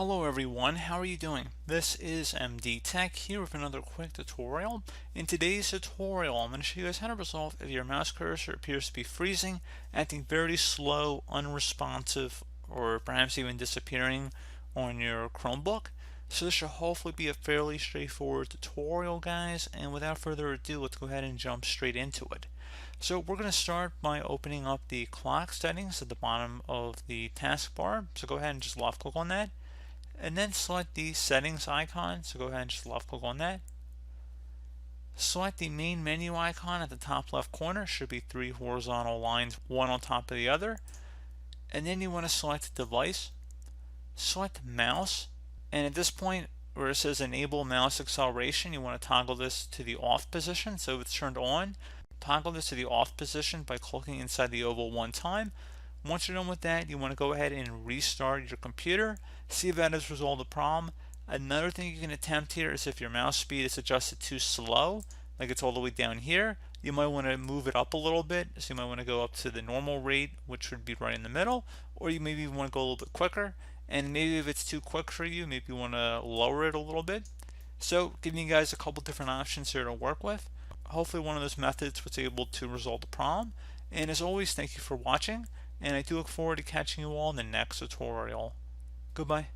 Hello everyone, how are you doing? This is MD Tech here with another quick tutorial. In today's tutorial, I'm going to show you guys how to resolve if your mouse cursor appears to be freezing, acting very slow, unresponsive, or perhaps even disappearing on your Chromebook. So this should hopefully be a fairly straightforward tutorial, guys, and without further ado, let's go ahead and jump straight into it. So we're going to start by opening up the clock settings at the bottom of the taskbar. So go ahead and just left click on that, and then select the settings icon. So go ahead and just left click on that. Select the main menu icon at the top left corner. Should be three horizontal lines, one on top of the other. And then you want to select device, select mouse, and at this point where it says enable mouse acceleration, you want to toggle this to the off position. So if it's turned on, toggle this to the off position by clicking inside the oval one time. Once you're done with that, you want to go ahead and restart your computer, see if that has resolved the problem. Another thing you can attempt here is if your mouse speed is adjusted too slow, like it's all the way down here, you might want to move it up a little bit. So you might want to go up to the normal rate, which would be right in the middle, or you maybe want to go a little bit quicker. And maybe if it's too quick for you, maybe you want to lower it a little bit. So giving you guys a couple different options here to work with. Hopefully one of those methods was able to resolve the problem. And as always, thank you for watching, and I do look forward to catching you all in the next tutorial. Goodbye.